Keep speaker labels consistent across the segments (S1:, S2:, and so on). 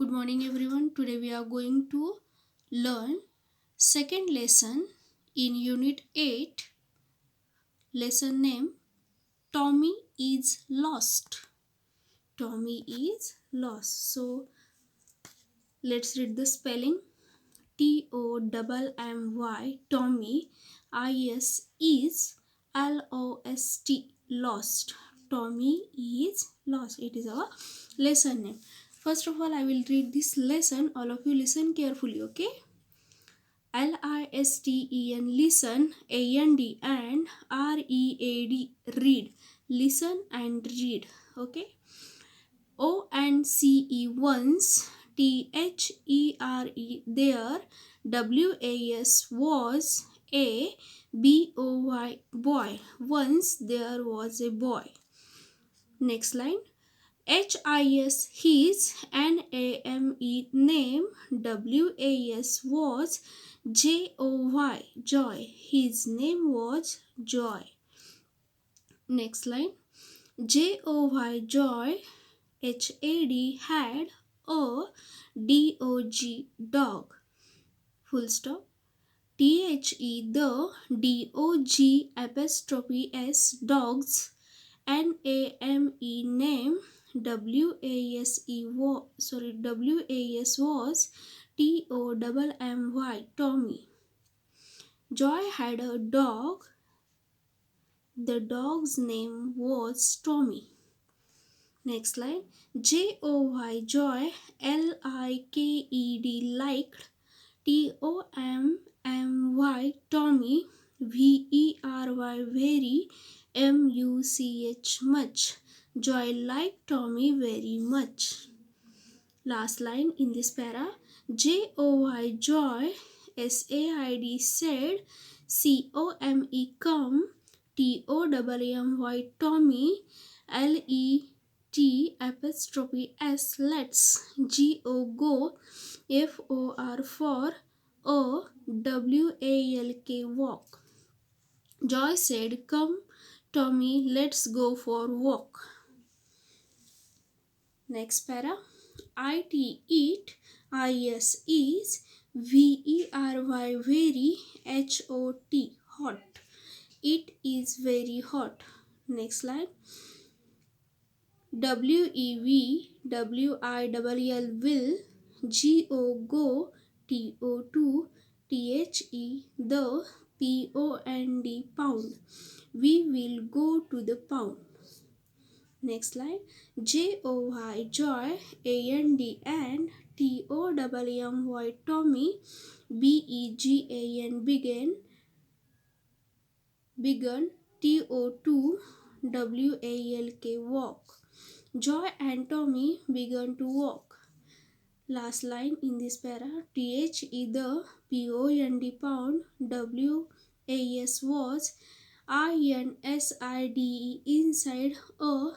S1: Good morning everyone. Today we are going to learn second lesson in unit 8, lesson name Tommy is lost. Tommy is lost. So let's read the spelling. Tommy Tommy is lost lost. Tommy is lost. It is our lesson name. First of all, I will read this lesson. All of you listen carefully, okay? Listen, listen, and read, read. Listen and read, okay? Once, there, was a boy. Once there was a boy. Next line. His name was joy. His name was Joy. Next line. Joy had a dog. Full stop. The apostrophe s dogs. Name was Tommy. Joy had a dog. The dog's name was Tommy. Next line. Joy liked. Tommy Very much. Joy liked Tommy very much. Last line in this para. Joy said. Come. Tommy apostrophe s let's. Go. For walk. Joy said, come Tommy, let's go for walk. Next para. Eat. Is very hot. It is very hot. Next line. Will. Go. The pound. We will go to the pound. Next line. Joy and Tommy began walk. Joy and Tommy began to walk. Last line in this para. The pound was inside a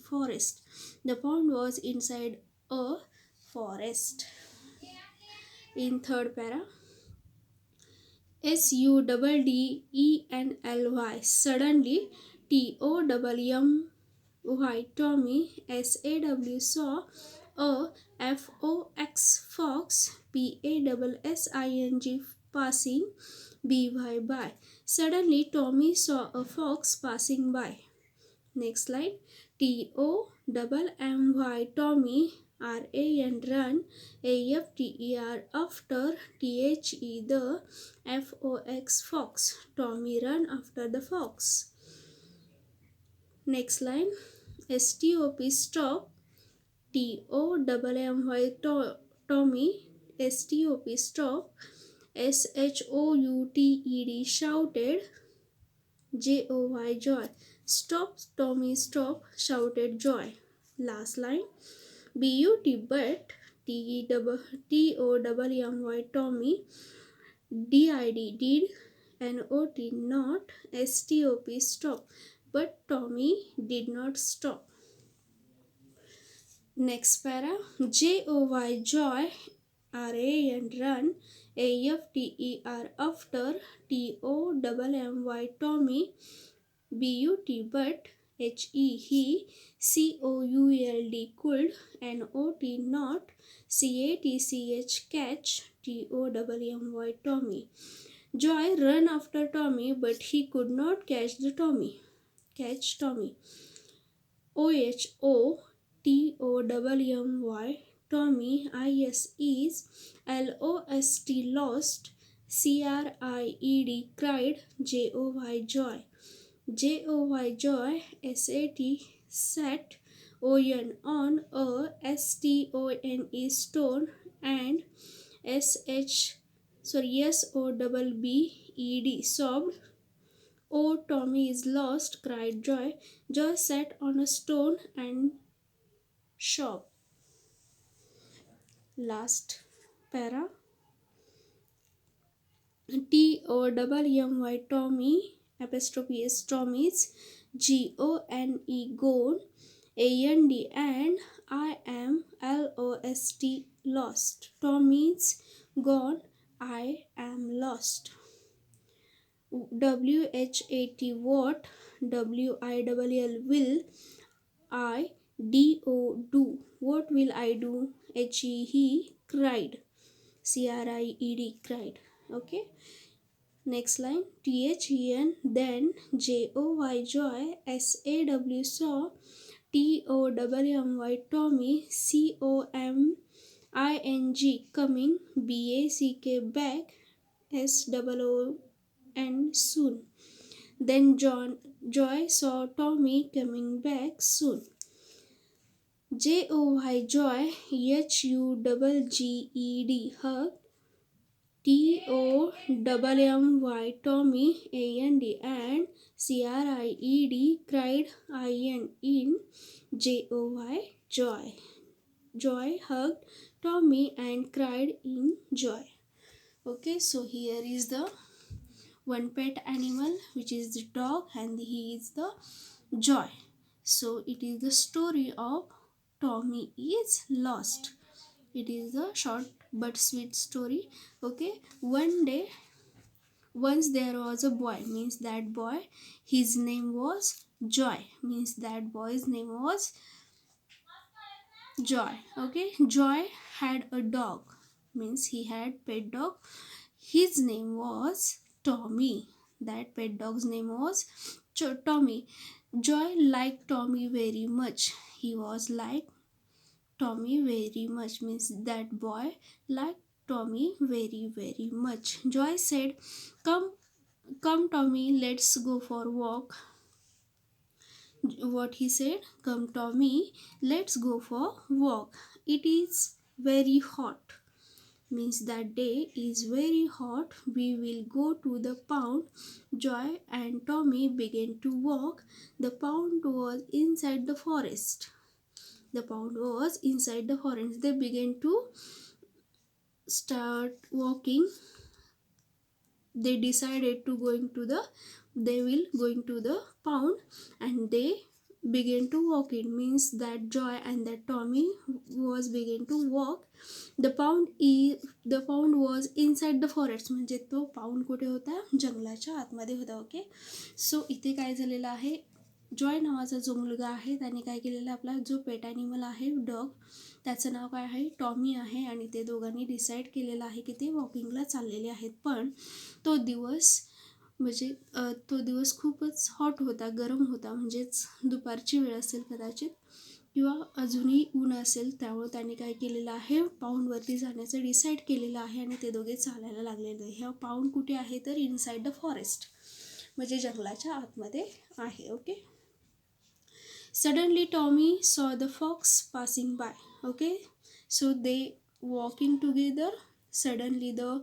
S1: forest. The pound was inside a forest. In third para. Suddenly Tommy saw a fox passing by. Suddenly Tommy saw a fox passing by. Next line. Tommy and run after the fox. Tommy ran after the fox. Next line. Stop. Tommy. Stop. Shouted. Joy. Stop, Tommy, stop, shouted Joy. Last line. But Tommy did not stop, but Tommy did not stop. Next para. Joy and run after Tommy but he could, not, catch, Tommy. Joy ran after Tommy, but he could not catch Tommy. Ohotowmy, Tommy, is lost, lost, cried, cried, joy, joy, sat, on, stone, and sobbed. Oh, Tommy is lost, cried Joy. Joy sat on a stone and sobbed. Last para. Tommy, Tommy, apostrophe is Tommy's, gone, and I am lost, lost. Tommy's gone, I am lost. WHAT, what, will, I, do, what will I do, he cried, cried, cried. Okay, next line, THEN, then, JOY, joy, SAW, saw, TOMMY, Tommy, COMING, coming, BACK, back, SOON, soon. Then Joy saw Tommy coming back soon. JOY, joy, HUGGED, hug, TOMMY, Tommy, and CRIED, cried, in JOY, joy. Joy hugged Tommy and cried in joy. Okay, so here is the one pet animal, which is the dog, and he is the Joy. So it is the story of Tommy is lost. It is a short but sweet story. Okay, once there was a boy, means that boy, his name was Joy, means that boy's name was Joy. Okay, Joy had a dog, means he had pet dog. His name was Tommy. That pet dog's name was Tommy. Joy liked Tommy very much. He was like Tommy very much, means that boy liked Tommy very very much. Joy said, "Come, come, Tommy, let's go for walk." What he said, "Come, Tommy, let's go for walk. It is very hot." Means that day is very hot. We will go to the pound. Joy and Tommy began to walk. The pound was inside the forest. The pound was inside the forest. They began to start walking. They decided to they will going to the pound, and they began to walk. It means that Joy and that Tommy was begin to walk. The pound was inside the forest, म्हणजे तो pound कुठे होता, जंगलाच्या आतमध्ये होता. Okay, सो इथे काय झालेलं आहे, जॉय नावाचा जो मुलगा आहे त्याने काय केलेलं, आपला जो पेट ॲनिमल आहे डॉग, त्याचं नाव काय आहे, टॉमी आहे. आणि ते दोघांनी डिसाईड केलेलं आहे की ते वॉकिंगला चाललेले आहेत. पण तो दिवस तो दिवस खूपच हॉट होता, गरम होता, म्हणजेच दुपारची वेळ असेल कदाचित, किंवा अजूनही ऊन असेल. त्यामुळे त्याने काय केलेलं आहे, पाऊंडवरती जाण्याचं डिसाईड केलेलं आहे आणि ते दोघे चालायला लागलेले. ह्या पाऊंड कुठे आहे, तर इनसाइड द फॉरेस्ट, म्हणजे जंगलाच्या आतमध्ये आहे. Okay, suddenly Tommy saw the fox passing by. Okay, so they walking together. Suddenly the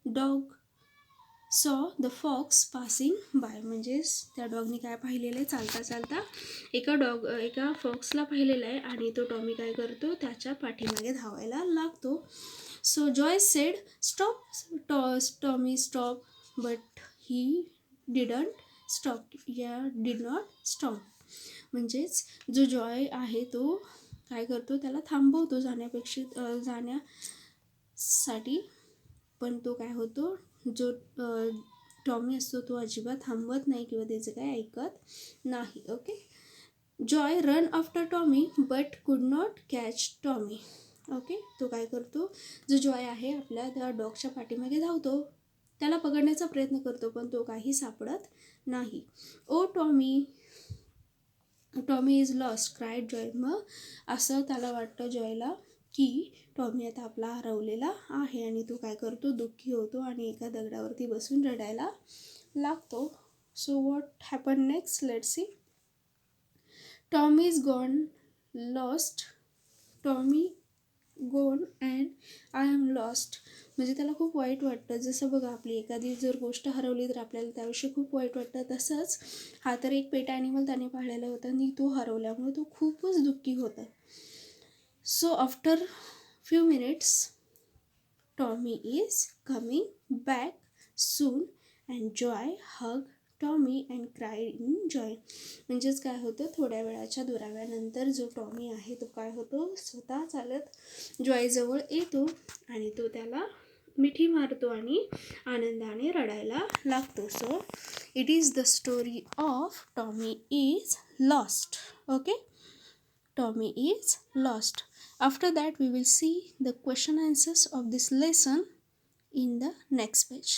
S1: dog saw the fox passing by, म्हणजेच त्या डॉगनी काय पाहिलेलं आहे, चालता चालता एका फॉक्सला पाहिलेलं आहे आणि तो टॉमी काय करतो, त्याच्या पाठीमागे धावायला लागतो. So Joy said, stop Tommy stop, but he didn't stop, did not stop. म्हणजेच जो जॉय आहे तो काय करतो, त्याला थांबवतो जाण्यासाठी, पण तो काय होतो, जो टॉमी असतो तो अजिबात थांबवत नाही किंवा त्याचं काय ऐकत नाही. Okay, Joy run after Tommy but could not catch Tommy. Okay, तो काय करतो, जो जॉय आहे आपल्या त्या डॉगच्या पाठीमागे धावतो, त्याला पकडण्याचा प्रयत्न करतो, पण तो काही सापडत नाही. Oh Tommy, Tommy is lost cried Joy. मग असं त्याला वाटतं जॉयला की टॉमी आता आपला हरवलेला आहे, आणि तो काय करतो, दुःखी होतो आणि एका दगडावरती बसून रडायला लागतो. So what happen next, let's see. Tommy is gone lost, Tommy gone and I am lost. म्हणजे त्याला खूप वाईट वाटतं. जसं बघा, आपली एखादी जर गोष्ट हरवली तर आपल्याला त्याविषयी खूप वाईट वाटतं. तसंच हा तर एक पेट ॲनिमल त्याने पाळलेला होता आणि तो हरवल्यामुळे तो खूपच दुःखी होता. So after few minutes Tommy is coming back soon and Joy hug Tommy and cried in joy. म्हणजेच काय होतं, थोड्या वेळाच्या दुराव्यानंतर जो टॉमी आहे तो काय होतो, स्वतः चालत जॉयजवळ येतो आणि तो त्याला मिठी मारतो आणि आनंदाने रडायला लागतो. So it is the story of Tommy is lost. Okay, Tommy is lost. After that, we will see the question answers of this lesson in the next page.